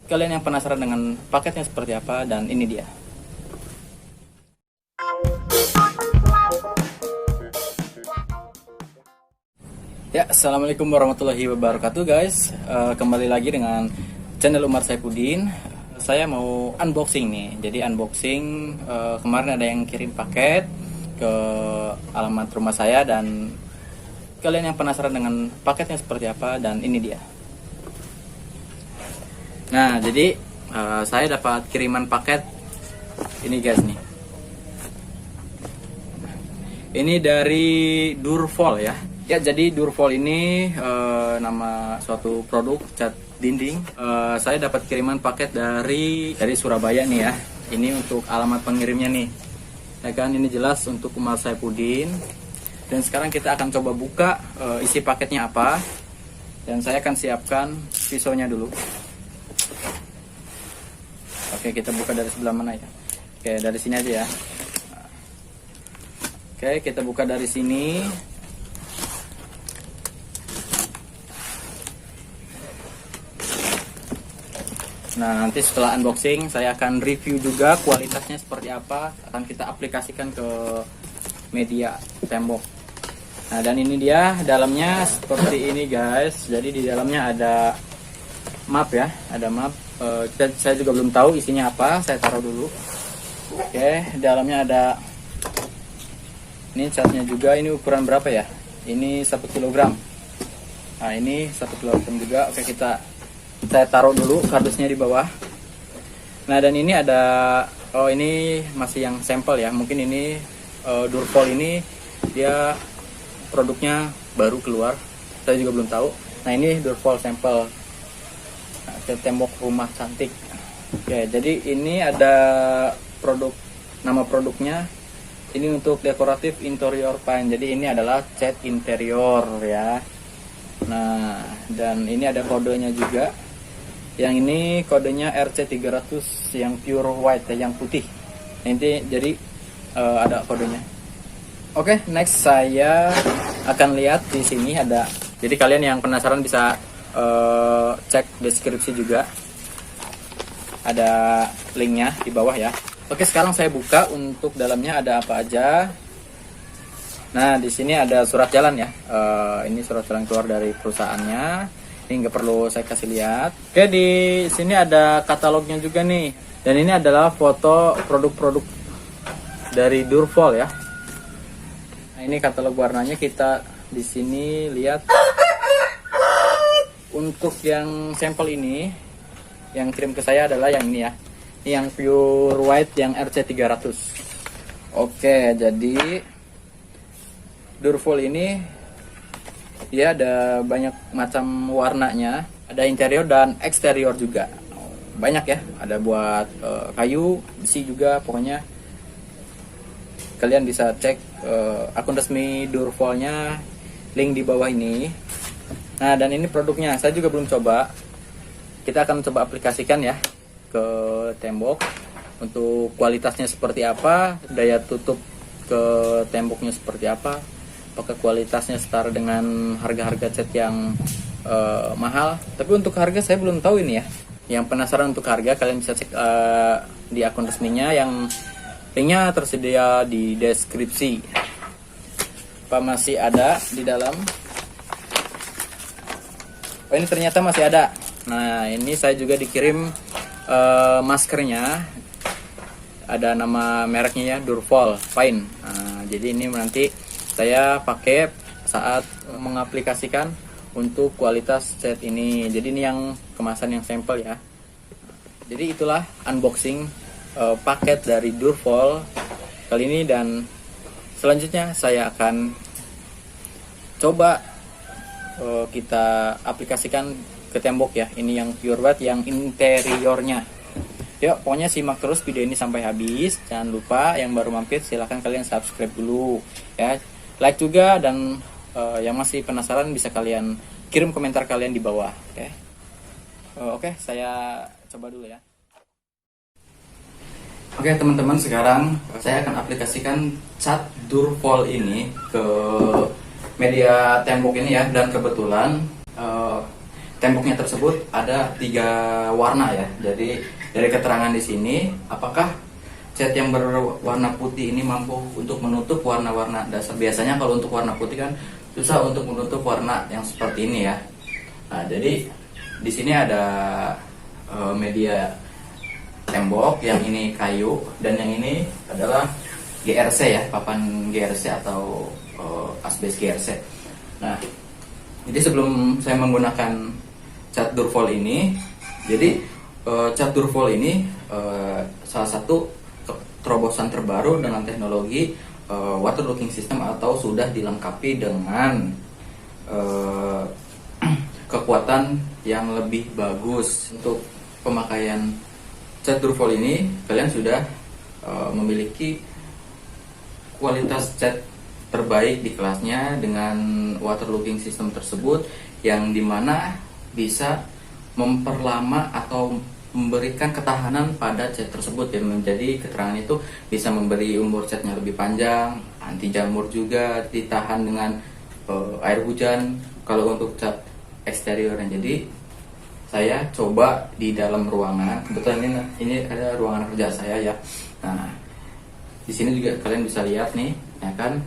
kalian yang penasaran dengan paketnya seperti apa, dan ini dia. Ya, assalamualaikum warahmatullahi wabarakatuh guys. Kembali lagi dengan channel Umar Saifuddin. Saya mau unboxing nih. Jadi unboxing, kemarin ada yang kirim paket ke alamat rumah saya, dan kalian yang penasaran dengan paketnya seperti apa, dan ini dia. Nah, jadi saya dapat kiriman paket ini guys nih. Ini dari Durfol ya. Ya, jadi Durfol ini nama suatu produk cat dinding. Saya dapat kiriman paket dari Surabaya nih ya. Ini untuk alamat pengirimnya nih. Ya kan, ini jelas untuk Umar Saifuddin. Dan sekarang kita akan coba buka isi paketnya apa. Dan saya akan siapkan pisaunya dulu. Oke, kita buka dari sebelah mana ya? Oke, dari sini aja ya. Oke, kita buka dari sini. Nah, nanti setelah unboxing saya akan review juga kualitasnya seperti apa. Akan kita aplikasikan ke media tembok. Nah, dan ini dia dalamnya seperti ini guys. Jadi di dalamnya ada map ya, ada map. Saya juga belum tahu isinya apa. Saya taruh dulu. Oke, dalamnya ada ini catnya juga. Ini ukuran berapa ya? Ini 1 kg. Nah, ini 1 kg juga. Oke, saya taruh dulu kardusnya di bawah. Nah, dan ini ada, ini masih yang sampel ya. Mungkin ini Durfol ini dia produknya baru keluar. Saya juga belum tahu. Nah, ini Durfol sampel tembok rumah cantik. Oke, jadi ini ada nama produknya. Ini untuk dekoratif interior paint. Jadi ini adalah cat interior ya. Nah, dan ini ada kodenya juga. Yang ini kodenya RC300 yang pure white, yang putih. Nanti jadi ada kodenya. Oke, next saya akan lihat di sini ada. Jadi kalian yang penasaran bisa cek deskripsi juga. Ada linknya di bawah ya. Oke, sekarang saya buka untuk dalamnya ada apa aja. Nah, di sini ada surat jalan ya. Ini surat jalan keluar dari perusahaannya. Ini nggak perlu saya kasih lihat. Oke, di sini ada katalognya juga nih. Dan ini adalah foto produk-produk dari Durfol ya. Nah, ini katalog warnanya, kita di sini lihat. Untuk yang sampel ini, yang kirim ke saya adalah yang ini ya. Ini yang pure white, yang RC300. Oke, jadi Durfol ini dia ada banyak macam warnanya, ada interior dan eksterior juga. Banyak ya, ada buat kayu, besi juga, pokoknya kalian bisa cek akun resmi Durfolnya, link di bawah ini. Nah, dan ini produknya, saya juga belum coba. Kita akan coba aplikasikan ya ke tembok. Untuk kualitasnya seperti apa, daya tutup ke temboknya seperti apa, apakah kualitasnya setara dengan harga-harga cat yang mahal. Tapi untuk harga saya belum tahu ini ya. Yang penasaran untuk harga, kalian bisa cek di akun resminya, yang linknya tersedia di deskripsi. Apa masih ada di dalam? Oh, ini ternyata masih ada. Nah, ini saya juga dikirim maskernya. Ada nama mereknya ya, Durfol Fine. Nah, jadi ini nanti saya pakai saat mengaplikasikan untuk kualitas cat ini. Jadi ini yang kemasan yang sampel ya. Jadi itulah unboxing paket dari Durfol kali ini, dan selanjutnya saya akan coba kita aplikasikan ke tembok ya. Ini yang pure white, yang interiornya. Yuk, pokoknya simak terus video ini sampai habis. Jangan lupa yang baru mampir silahkan kalian subscribe dulu ya. Like juga, dan yang masih penasaran bisa kalian kirim komentar kalian di bawah. Oke, saya coba dulu ya. Oke teman-teman, sekarang saya akan aplikasikan cat Durfol ini ke media tembok ini ya. Dan kebetulan temboknya tersebut ada 3 warna ya. Jadi dari keterangan di sini, apakah cat yang berwarna putih ini mampu untuk menutup warna-warna dasar? Biasanya kalau untuk warna putih kan susah untuk menutup warna yang seperti ini ya. Nah, jadi di sini ada media tembok, yang ini kayu dan yang ini adalah GRC ya, papan GRC atau asbes GRC. Nah, jadi sebelum saya menggunakan cat Durfol ini, jadi cat Durfol ini salah satu terobosan terbaru dengan teknologi water locking system, atau sudah dilengkapi dengan kekuatan yang lebih bagus. Untuk pemakaian cat Durfol ini, kalian sudah memiliki kualitas cat terbaik di kelasnya dengan water locking system tersebut, yang dimana bisa memperlama atau memberikan ketahanan pada cat tersebut, yang menjadi keterangan itu bisa memberi umur catnya lebih panjang, anti jamur juga, ditahan dengan air hujan kalau untuk cat eksterior. Jadi saya coba di dalam ruangan, kebetulan ini ada ruangan kerja saya ya. Nah, di sini juga kalian bisa lihat nih, ya kan?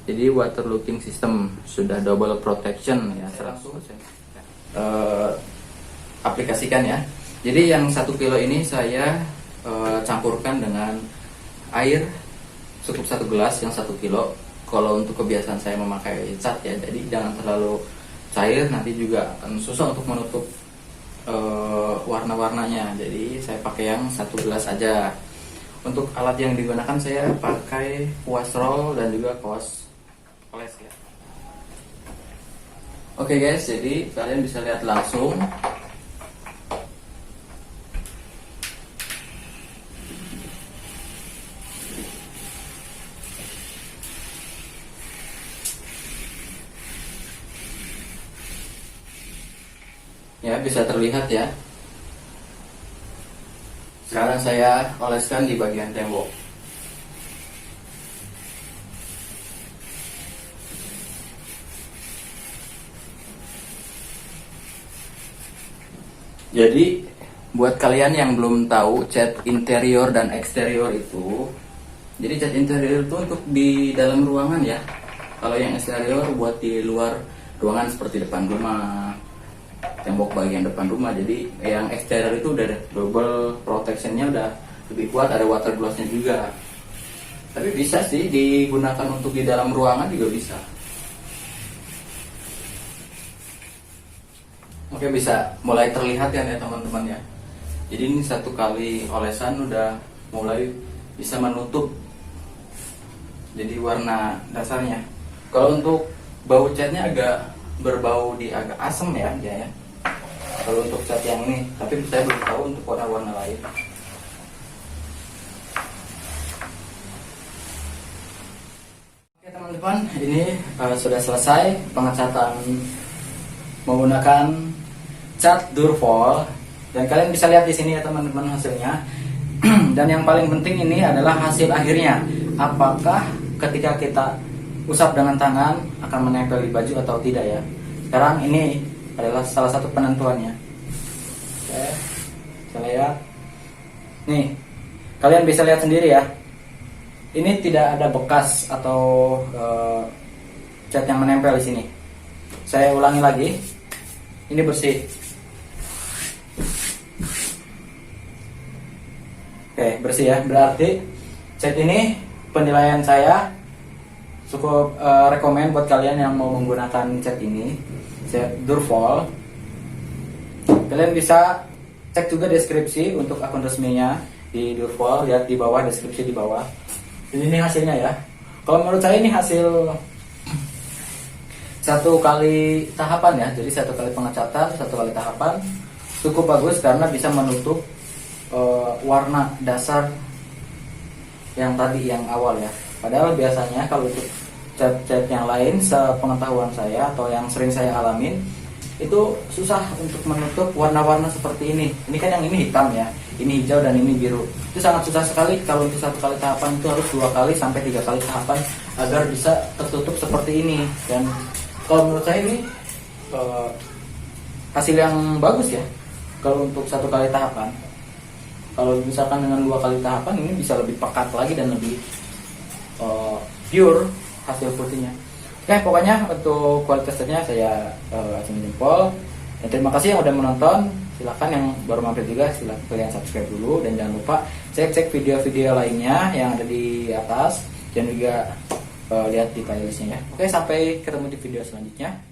Jadi water locking system sudah double protection ya, langsung aplikasikan ya. Jadi yang 1 kilo ini saya campurkan dengan air cukup 1 gelas yang 1 kilo. Kalau untuk kebiasaan saya memakai cat ya, jadi jangan terlalu cair, nanti juga akan susah untuk menutup warna-warnanya. Jadi saya pakai yang 1 gelas aja. Untuk alat yang digunakan saya pakai kuas roll dan juga kuas oles ya. Oke guys, jadi kalian bisa lihat langsung. Ya, bisa terlihat ya. Sekarang saya oleskan di bagian tembok. Jadi buat kalian yang belum tahu cat interior dan eksterior itu, jadi cat interior itu untuk di dalam ruangan ya. Kalau yang eksterior buat di luar ruangan seperti depan rumah, tembok bagian depan rumah. Jadi yang eksterior itu udah double protectionnya, udah lebih kuat, ada water glassnya juga. Tapi bisa sih digunakan untuk di dalam ruangan juga bisa. Oke, bisa mulai terlihat kan ya teman-teman ya. Jadi ini 1 kali olesan udah mulai bisa menutup jadi warna dasarnya. Kalau untuk bau catnya agak berbau agak asem ya dia ya. Kalau untuk cat yang ini, tapi saya belum tahu untuk warna-warna lain. Oke teman-teman, ini sudah selesai pengecatan menggunakan cat Durfol, dan kalian bisa lihat di sini ya teman-teman hasilnya. Dan yang paling penting ini adalah hasil akhirnya. Apakah ketika kita usap dengan tangan akan menempel di baju atau tidak ya? Sekarang ini adalah salah satu penentuannya. Oke, kita lihat. Nih, kalian bisa lihat sendiri ya. Ini tidak ada bekas atau cat yang menempel di sini. Saya ulangi lagi. Ini bersih. Oke, bersih ya. Berarti cat ini penilaian saya cukup rekomen buat kalian yang mau menggunakan cat ini, cat Durfol. Kalian bisa cek juga deskripsi untuk akun resminya di Durfol, lihat di bawah, deskripsi di bawah. Jadi ini hasilnya ya. Kalau menurut saya ini hasil 1 kali tahapan ya. Jadi 1 kali pengecatan, 1 kali tahapan cukup bagus karena bisa menutup warna dasar yang tadi, yang awal ya. Padahal biasanya kalau untuk cat-cat yang lain, sepengetahuan saya atau yang sering saya alamin, itu susah untuk menutup warna-warna seperti ini. Ini kan yang ini hitam ya, ini hijau dan ini biru. Itu sangat susah sekali. Kalau untuk 1 kali tahapan itu harus 2 kali sampai 3 kali tahapan agar bisa tertutup seperti ini. Dan kalau menurut saya ini hasil yang bagus ya kalau untuk 1 kali tahapan. Kalau misalkan dengan 2 kali tahapan ini bisa lebih pekat lagi dan lebih pure hasil putihnya. Oke, pokoknya untuk kualitas tesnya saya acungin jempol. Dan terima kasih yang udah menonton. Silahkan yang baru mampir juga silahkan kalian subscribe dulu, dan jangan lupa cek video-video lainnya yang ada di atas dan juga lihat di playlistnya ya. Oke, sampai ketemu di video selanjutnya.